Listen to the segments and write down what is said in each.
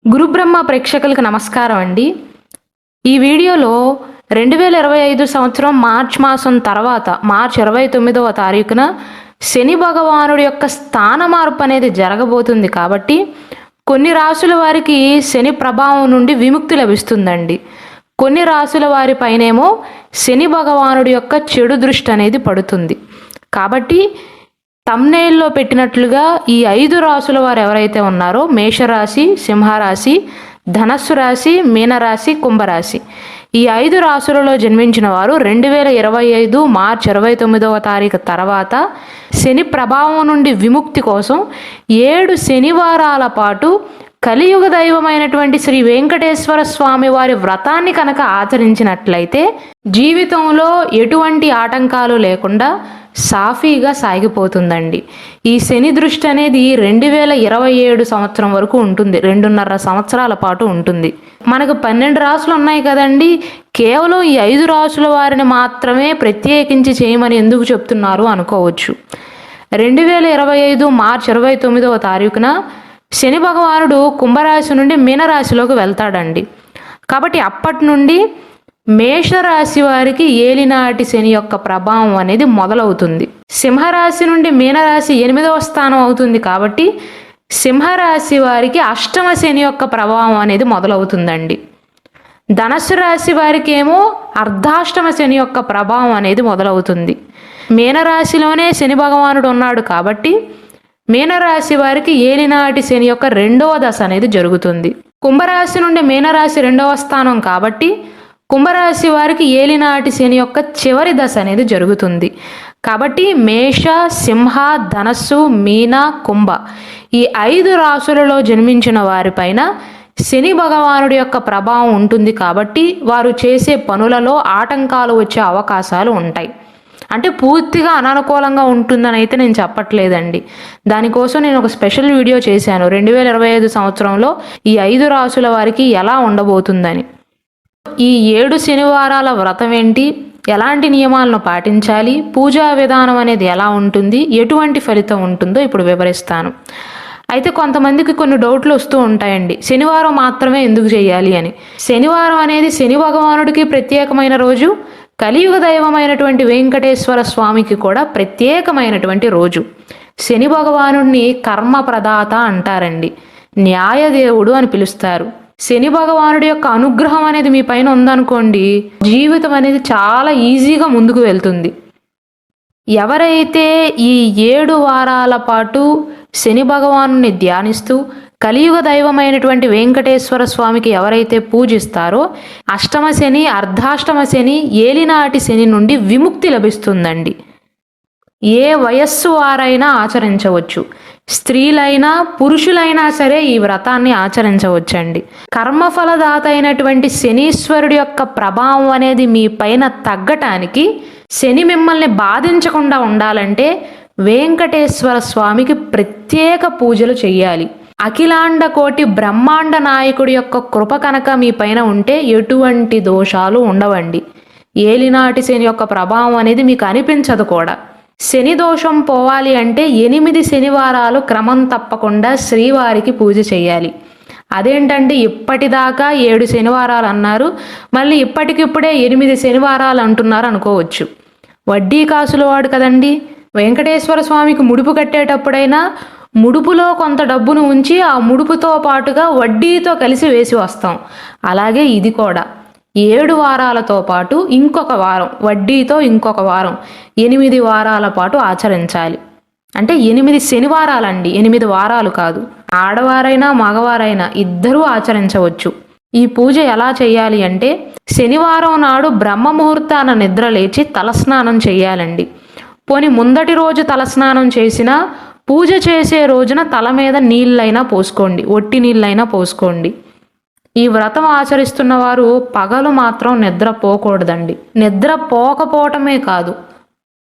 గురుబ్రహ్మ ప్రేక్షకులకు నమస్కారం అండి. ఈ వీడియోలో 2025 సంవత్సరం మార్చ్ మాసం తర్వాత మార్చ్ 29వ తారీఖున శని భగవానుడి యొక్క స్థాన మార్పు అనేది జరగబోతుంది. కాబట్టి కొన్ని రాసుల వారికి శని ప్రభావం నుండి విముక్తి లభిస్తుందండి. కొన్ని రాసుల వారి పైనేమో శని భగవానుడి యొక్క చెడు దృష్టి అనేది పడుతుంది. కాబట్టి తమ్నెయిల్లో పెట్టినట్లుగా ఈ 5 రాసుల వారు ఎవరైతే ఉన్నారో మేషరాశి, సింహరాశి, ధనస్సు రాశి, మీనరాశి, కుంభరాశి, ఈ 5 రాసులలో జన్మించిన వారు 2025 మార్చ్ 29వ తారీఖు తర్వాత శని ప్రభావం నుండి విముక్తి కోసం 7 శనివారాల పాటు కలియుగ దైవమైనటువంటి శ్రీ వెంకటేశ్వర స్వామి వారి వ్రతాన్ని కనుక ఆచరించినట్లయితే జీవితంలో ఎటువంటి ఆటంకాలు లేకుండా సాఫీగా సాగిపోతుందండి. ఈ శని దృష్టి అనేది 2027 సంవత్సరం వరకు ఉంటుంది. 2.5 సంవత్సరాల పాటు ఉంటుంది. మనకు 12 రాసులు ఉన్నాయి కదండి. కేవలం ఈ 5 రాసుల వారిని మాత్రమే ప్రత్యేకించి చేయమని ఎందుకు చెప్తున్నారు అనుకోవచ్చు. 2025 మార్చ్ 29వ తారీఖున శని భగవానుడు కుంభరాశి నుండి మీనరాశిలోకి వెళ్తాడండి. కాబట్టి అప్పటి నుండి మేషరాశి వారికి ఏలినాటి శని యొక్క ప్రభావం అనేది మొదలవుతుంది. సింహరాశి నుండి మీనరాశి 8వ స్థానం అవుతుంది. కాబట్టి సింహరాశి వారికి అష్టమ శని యొక్క ప్రభావం అనేది మొదలవుతుందండి. ధనస్సు రాశి వారికి ఏమో అర్ధాష్టమ శని యొక్క ప్రభావం అనేది మొదలవుతుంది. మీనరాశిలోనే శని భగవానుడు ఉన్నాడు కాబట్టి మీనరాశి వారికి ఏలినాటి శని యొక్క 2వ దశ అనేది జరుగుతుంది. కుంభరాశి నుండి మీనరాశి 2వ స్థానం కాబట్టి కుంభరాశి వారికి ఏలినాటి శని యొక్క చివరి దశ అనేది జరుగుతుంది. కాబట్టి మేష, సింహ, ధనస్సు, మీన, కుంభ ఈ 5 రాశులలో జన్మించిన వారిపైన శని భగవానుడి యొక్క ప్రభావం ఉంటుంది. కాబట్టి వారు చేసే పనులలో ఆటంకాలు వచ్చే అవకాశాలు ఉంటాయి. అంటే పూర్తిగా అననుకూలంగా ఉంటుందని అయితే నేను చెప్పట్లేదండి. దానికోసం నేను ఒక స్పెషల్ వీడియో చేశాను 2025 సంవత్సరంలో ఈ 5 రాశుల వారికి ఎలా ఉండబోతుందని. ఈ 7 శనివారాల వ్రతం ఏంటి, ఎలాంటి నియమాలను పాటించాలి, పూజా విధానం అనేది ఎలా ఉంటుంది, ఎటువంటి ఫలితం ఉంటుందో ఇప్పుడు వివరిస్తాను. అయితే కొంతమందికి కొన్ని డౌట్లు వస్తూ ఉంటాయండి. శనివారం మాత్రమే ఎందుకు చేయాలి అని. శనివారం అనేది శని భగవానుడికి ప్రత్యేకమైన రోజు, కలియుగ దైవమైనటువంటి వెంకటేశ్వర స్వామికి కూడా ప్రత్యేకమైనటువంటి రోజు. శని భగవానుడిని కర్మ ప్రదాత అంటారండి, న్యాయదేవుడు అని పిలుస్తారు. శని భగవానుడి యొక్క అనుగ్రహం అనేది మీ పైన ఉందనుకోండి, జీవితం అనేది చాలా ఈజీగా ముందుకు వెళ్తుంది. ఎవరైతే ఈ 7 వారాల పాటు శని భగవానుని ధ్యానిస్తూ కలియుగ దైవమైనటువంటి వెంకటేశ్వర స్వామికి ఎవరైతే పూజిస్తారో అష్టమ శని, అర్ధాష్టమ శని, ఏలినాటి శని నుండి విముక్తి లభిస్తుందండి. ఏ వయస్సు వారైనా ఆచరించవచ్చు. స్త్రీలైనా పురుషులైనా సరే ఈ వ్రతాన్ని ఆచరించవచ్చండి. కర్మఫలదాత అయినటువంటి శనీశ్వరుడి యొక్క ప్రభావం అనేది మీ పైన తగ్గటానికి, శని మిమ్మల్ని బాధించకుండా ఉండాలంటే వెంకటేశ్వర స్వామికి ప్రత్యేక పూజలు చెయ్యాలి. అఖిలాండ కోటి బ్రహ్మాండ నాయకుడి యొక్క కృప కనుక మీ పైన ఉంటే ఎటువంటి దోషాలు ఉండవండి. ఏలినాటి శని యొక్క ప్రభావం అనేది మీకు అనిపించదు కూడా. శని దోషం పోవాలి అంటే 8 శనివారాలు క్రమం తప్పకుండా శ్రీవారికి పూజ చేయాలి. అదేంటండి ఇప్పటిదాకా 7 శనివారాలు అన్నారు, మళ్ళీ ఇప్పటికిప్పుడే 8 శనివారాలు అంటున్నారు అనుకోవచ్చు. వడ్డీ కాసుల వాడు కదండి. వెంకటేశ్వర స్వామికి ముడుపు కట్టేటప్పుడైనా ముడుపులో కొంత డబ్బును ఉంచి ఆ ముడుపుతో పాటుగా వడ్డీతో కలిసి వేసి వస్తాం. అలాగే ఇది కూడా 7 వారాలతో పాటు ఇంకొక వారం వడ్డీతో ఇంకొక వారం 8 వారాల పాటు ఆచరించాలి. అంటే 8 శనివారాలండి, 8 వారాలు కాదు. ఆడవారైనా మగవారైనా ఇద్దరూ ఆచరించవచ్చు. ఈ పూజ ఎలా చేయాలి అంటే శనివారం నాడు బ్రహ్మ ముహూర్తాన నిద్ర లేచి తలస్నానం చేయాలండి. పోని ముందటి రోజు తలస్నానం చేసినా పూజ చేసే రోజున తల మీద నీళ్ళైనా పోసుకోండి, ఒట్టి నీళ్ళైనా పోసుకోండి. ఈ వ్రతం ఆచరిస్తున్న వారు పగలు మాత్రం నిద్ర పోకూడదండి. నిద్ర పోకపోవటమే కాదు,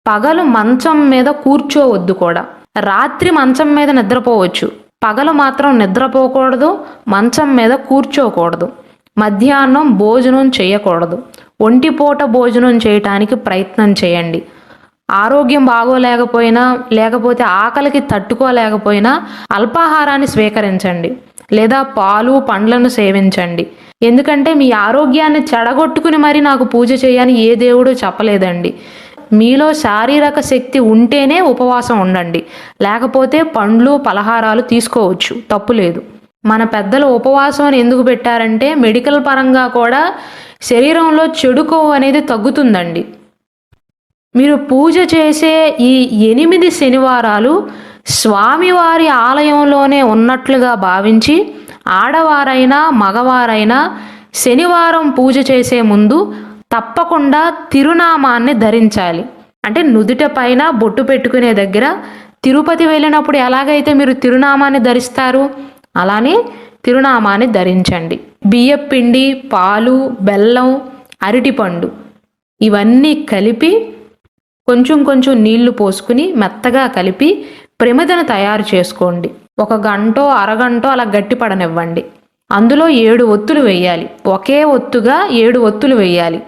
పగలు మంచం మీద కూర్చోవద్దు కూడా. రాత్రి మంచం మీద నిద్రపోవచ్చు, పగలు మాత్రం నిద్రపోకూడదు, మంచం మీద కూర్చోకూడదు. మధ్యాహ్నం భోజనం చేయకూడదు. ఒంటిపూట భోజనం చేయటానికి ప్రయత్నం చేయండి. ఆరోగ్యం బాగోలేకపోయినా లేకపోతే ఆకలికి తట్టుకోలేకపోయినా అల్పాహారాన్ని స్వీకరించండి. లేదా పాలు పండ్లను సేవించండి. ఎందుకంటే మీ ఆరోగ్యాన్ని చెడగొట్టుకుని మరి నాకు పూజ చేయని ఏ దేవుడు చెప్పలేదండి. మీలో శారీరక శక్తి ఉంటేనే ఉపవాసం ఉండండి, లేకపోతే పండ్లు పలహారాలు తీసుకోవచ్చు, తప్పులేదు. మన పెద్దలు ఉపవాసం అని ఎందుకు పెట్టారంటే మెడికల్ పరంగా కూడా శరీరంలో చెడు కొవ్వు అనేది తగ్గుతుందండి. మీరు పూజ చేసే ఈ 8 శనివారాలు స్వామివారి ఆలయంలోనే ఉన్నట్లుగా భావించి ఆడవారైనా మగవారైనా శనివారం పూజ చేసే ముందు తప్పకుండా తిరునామాన్ని ధరించాలి. అంటే నుదుట పైన బొట్టు పెట్టుకునే దగ్గర తిరుపతి వెళ్ళినప్పుడు ఎలాగైతే మీరు తిరునామాన్ని ధరిస్తారు అలానే తిరునామాన్ని ధరించండి. బియ్యపిండి, పాలు, బెల్లం, అరటిపండు ఇవన్నీ కలిపి కొంచెం కొంచెం నీళ్లు పోసుకుని మెత్తగా కలిపి ప్రమిదను తయారు చేసుకోండి. 1 గంటో అరగంటో అలా గట్టిపడనివ్వండి. అందులో 7 ఒత్తులు వేయాలి. ఒకే ఒత్తుగా 7 ఒత్తులు వేయాలి.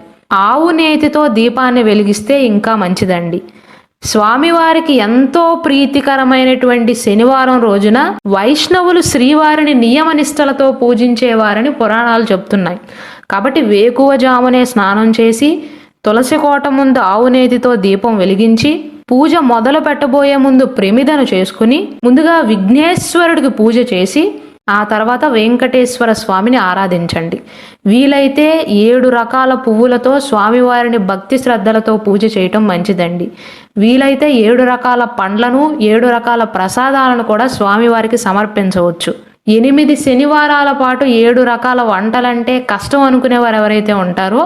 ఆవు నేతితో దీపాన్ని వెలిగిస్తే ఇంకా మంచిదండి. స్వామివారికి ఎంతో ప్రీతికరమైనటువంటి శనివారం రోజున వైష్ణవులు శ్రీవారిని నియమనిష్టలతో పూజించేవారని పురాణాలు చెప్తున్నాయి. కాబట్టి వేకువజామునే స్నానం చేసి తులసి కోట ముందు ఆవు నేతితో దీపం వెలిగించి పూజ మొదలు పెట్టబోయే ముందు ప్రమిదను చేసుకుని ముందుగా విఘ్నేశ్వరుడికి పూజ చేసి ఆ తర్వాత వెంకటేశ్వర స్వామిని ఆరాధించండి. వీలైతే 7 రకాల పువ్వులతో స్వామివారిని భక్తి శ్రద్ధలతో పూజ చేయటం మంచిదండి. వీలైతే 7 రకాల పండ్లను 7 రకాల ప్రసాదాలను కూడా స్వామివారికి సమర్పించవచ్చు. 8 శనివారాల పాటు 7 రకాల వంటలంటే కష్టం అనుకునేవారు ఎవరైతే ఉంటారో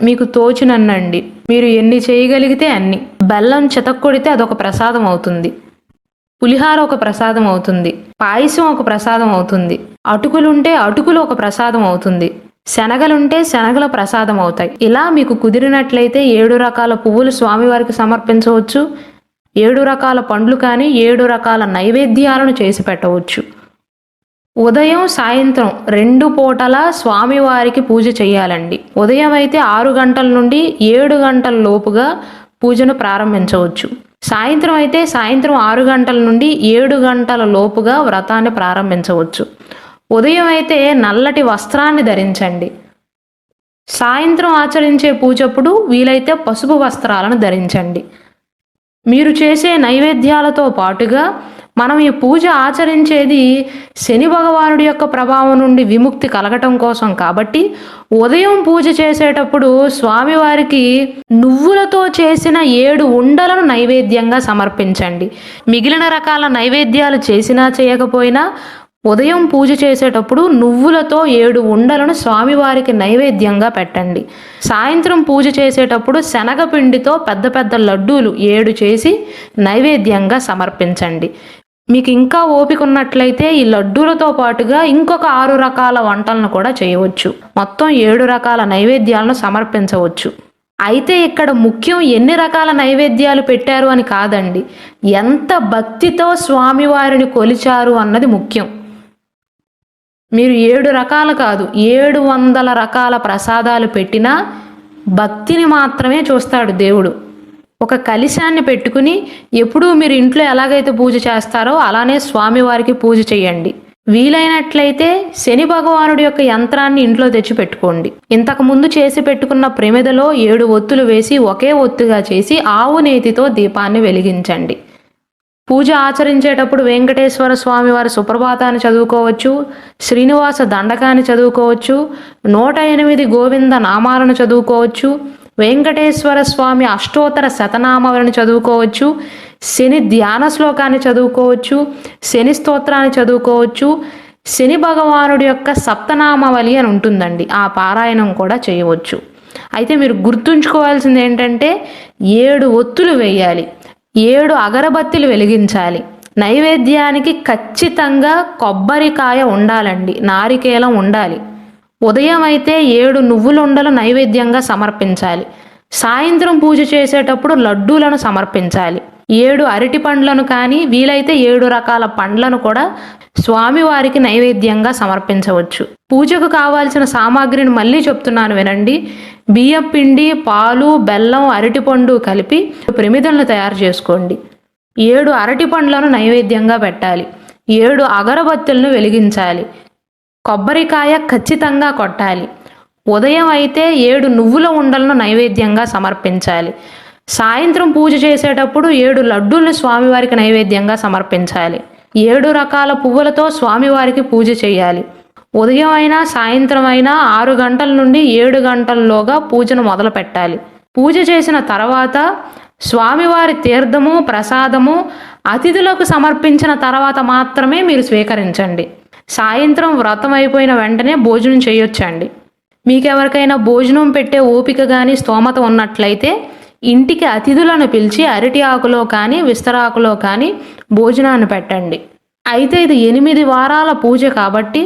మీకు తోచినన్నండి. మీరు ఎన్ని చేయగలిగితే అన్ని. బెల్లం చితక్కొడితే అదొక ప్రసాదం అవుతుంది. పులిహార ఒక ప్రసాదం అవుతుంది. పాయసం ఒక ప్రసాదం అవుతుంది. అటుకులుంటే అటుకులు ఒక ప్రసాదం అవుతుంది. శనగలుంటే శనగల ప్రసాదం అవుతాయి. ఇలా మీకు కుదిరినట్లయితే 7 రకాల పువ్వులు స్వామివారికి సమర్పించవచ్చు. 7 రకాల పండ్లు కానీ 7 రకాల నైవేద్యాలను చేసి పెట్టవచ్చు. ఉదయం సాయంత్రం 2 పూటలా స్వామివారికి పూజ చేయాలండి. ఉదయం అయితే 6 గంటల నుండి 7 గంటల లోపుగా పూజను ప్రారంభించవచ్చు. సాయంత్రం అయితే సాయంత్రం 6 గంటల నుండి 7 గంటల లోపుగా వ్రతాన్ని ప్రారంభించవచ్చు. ఉదయం అయితే నల్లటి వస్త్రాన్ని ధరించండి. సాయంత్రం ఆచరించే పూజప్పుడు వీలైతే పసుపు వస్త్రాలను ధరించండి. మీరు చేసే నైవేద్యాలతో పాటుగా మనం ఈ పూజ ఆచరించేది శని భగవానుడి యొక్క ప్రభావం నుండి విముక్తి కలగటం కోసం కాబట్టి ఉదయం పూజ చేసేటప్పుడు స్వామివారికి నువ్వులతో చేసిన 7 ఉండలను నైవేద్యంగా సమర్పించండి. మిగిలిన రకాల నైవేద్యాలు చేసినా చేయకపోయినా ఉదయం పూజ చేసేటప్పుడు నువ్వులతో 7 ఉండలను స్వామివారికి నైవేద్యంగా పెట్టండి. సాయంత్రం పూజ చేసేటప్పుడు శనగపిండితో పెద్ద పెద్ద లడ్డూలు 7 చేసి నైవేద్యంగా సమర్పించండి. మీకు ఇంకా ఓపిక ఉన్నట్లయితే ఈ లడ్డూలతో పాటుగా ఇంకొక 6 రకాల వంటలను కూడా చేయవచ్చు. మొత్తం 7 రకాల నైవేద్యాలను సమర్పించవచ్చు. అయితే ఇక్కడ ముఖ్యం ఎన్ని రకాల నైవేద్యాలు పెట్టారు అని కాదండి, ఎంత భక్తితో స్వామివారిని కొలిచారు అన్నది ముఖ్యం. మీరు 7 రకాలు కాదు 700 రకాల ప్రసాదాలు పెట్టినా భక్తిని మాత్రమే చూస్తాడు దేవుడు. ఒక కలశాన్ని పెట్టుకుని ఎప్పుడూ మీరు ఇంట్లో ఎలాగైతే పూజ చేస్తారో అలానే స్వామివారికి పూజ చేయండి. వీలైనట్లయితే శని భగవానుడి యొక్క యంత్రాన్ని ఇంట్లో తెచ్చి పెట్టుకోండి. ఇంతకు ముందు చేసి పెట్టుకున్న ప్రమిదలో 7 ఒత్తులు వేసి ఒకే ఒత్తుగా చేసి ఆవు నేతితో దీపాన్ని వెలిగించండి. పూజ ఆచరించేటప్పుడు వెంకటేశ్వర స్వామి వారి సుప్రభాతాన్ని చదువుకోవచ్చు, శ్రీనివాస దండకాన్ని చదువుకోవచ్చు, 108 గోవింద నామాలను చదువుకోవచ్చు, వెంకటేశ్వర స్వామి అష్టోత్తర శతనామాలను చదువుకోవచ్చు, శని ధ్యాన శ్లోకాన్ని చదువుకోవచ్చు, శని స్తోత్రాన్ని చదువుకోవచ్చు, శని భగవానుడి యొక్క సప్తనామావళి అని ఉంటుందండి, ఆ పారాయణం కూడా చేయవచ్చు. అయితే మీరు గుర్తుంచుకోవాల్సింది ఏంటంటే 7 ఒత్తులు వేయాలి, 7 అగరబత్తిలు వెలిగించాలి. నైవేద్యానికి ఖచ్చితంగా కొబ్బరికాయ ఉండాలండి, నారికేలం ఉండాలి. ఉదయం అయితే 7 నువ్వులుండలు నైవేద్యంగా సమర్పించాలి. సాయంత్రం పూజ చేసేటప్పుడు లడ్డూలను సమర్పించాలి. 7 అరటి పండ్లను కానీ వీలైతే 7 రకాల పండ్లను కూడా స్వామివారికి నైవేద్యంగా సమర్పించవచ్చు. పూజకు కావాల్సిన సామాగ్రిని మళ్ళీ చెప్తున్నాను వినండి. బియ్యం పిండి, పాలు, బెల్లం, అరటిపండు కలిపి ప్రమిదలను తయారు చేసుకోండి. 7 అరటి పండ్లను నైవేద్యంగా పెట్టాలి. 7 అగరబత్తులను వెలిగించాలి. కొబ్బరికాయ ఖచ్చితంగా కొట్టాలి. ఉదయం అయితే 7 నువ్వుల ఉండలను నైవేద్యంగా సమర్పించాలి. సాయంత్రం పూజ చేసేటప్పుడు 7 లడ్డూలను స్వామివారికి నైవేద్యంగా సమర్పించాలి. 7 రకాల పువ్వులతో స్వామివారికి పూజ చేయాలి. ఉదయం అయినా సాయంత్రం అయినా 6 గంటల నుండి 7 గంటల్లోగా పూజను మొదలు పెట్టాలి. పూజ చేసిన తర్వాత స్వామివారి తీర్థము ప్రసాదము అతిథులకు సమర్పించిన తర్వాత మాత్రమే మీరు స్వీకరించండి. సాయంత్రం వ్రతం అయిపోయిన వెంటనే భోజనం చేయొచ్చండి. మీకెవరికైనా భోజనం పెట్టే ఓపిక కానీ స్తోమత ఉన్నట్లయితే ఇంటికి అతిథులను పిలిచి అరటి ఆకులో కానీ విస్తరాకులో కానీ భోజనాన్ని పెట్టండి. అయితే ఇది 8 వారాల పూజ కాబట్టి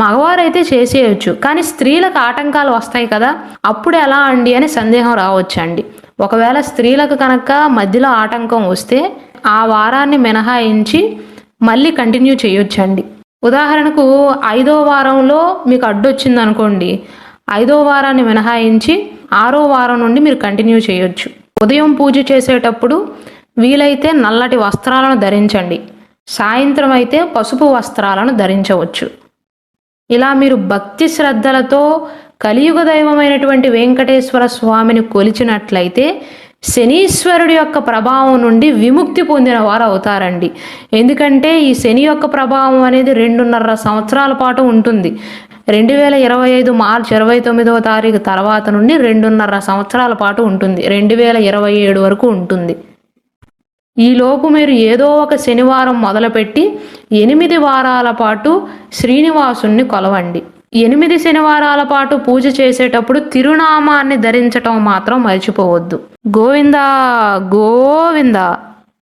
మగవారైతే చేసేయచ్చు, కానీ స్త్రీలకు ఆటంకాలు వస్తాయి కదా, అప్పుడు ఎలా అండి అని సందేహం రావచ్చండి. ఒకవేళ స్త్రీలకు కనుక మధ్యలో ఆటంకం వస్తే ఆ వారాన్ని మినహాయించి మళ్ళీ కంటిన్యూ చేయొచ్చండి. ఉదాహరణకు 5వ వారంలో మీకు అడ్డొచ్చింది అనుకోండి, 5వ వారాన్ని మినహాయించి 6వ వారం నుండి మీరు కంటిన్యూ చేయొచ్చు. ఉదయం పూజ చేసేటప్పుడు వీలైతే నల్లటి వస్త్రాలను ధరించండి. సాయంత్రం అయితే పసుపు వస్త్రాలను ధరించవచ్చు. ఇలా మీరు భక్తి శ్రద్ధలతో కలియుగ దైవమైనటువంటి వెంకటేశ్వర స్వామిని కొలిచినట్లయితే శనీశ్వరుడి యొక్క ప్రభావం నుండి విముక్తి పొందిన వారు అవుతారండి. ఎందుకంటే ఈ శని యొక్క ప్రభావం అనేది 2.5 సంవత్సరాల పాటు ఉంటుంది. 2025 మార్చి 29వ తారీఖు తర్వాత నుండి 2.5 సంవత్సరాల పాటు ఉంటుంది. 2027 వరకు ఉంటుంది. ఈలోపు మీరు ఏదో ఒక శనివారం మొదలుపెట్టి 8 వారాల పాటు శ్రీనివాసుణ్ణి కొలవండి. 8 శనివారాల పాటు పూజ చేసేటప్పుడు తిరునామాన్ని ధరించటం మాత్రం మర్చిపోవద్దు. గోవిందా గోవిందా.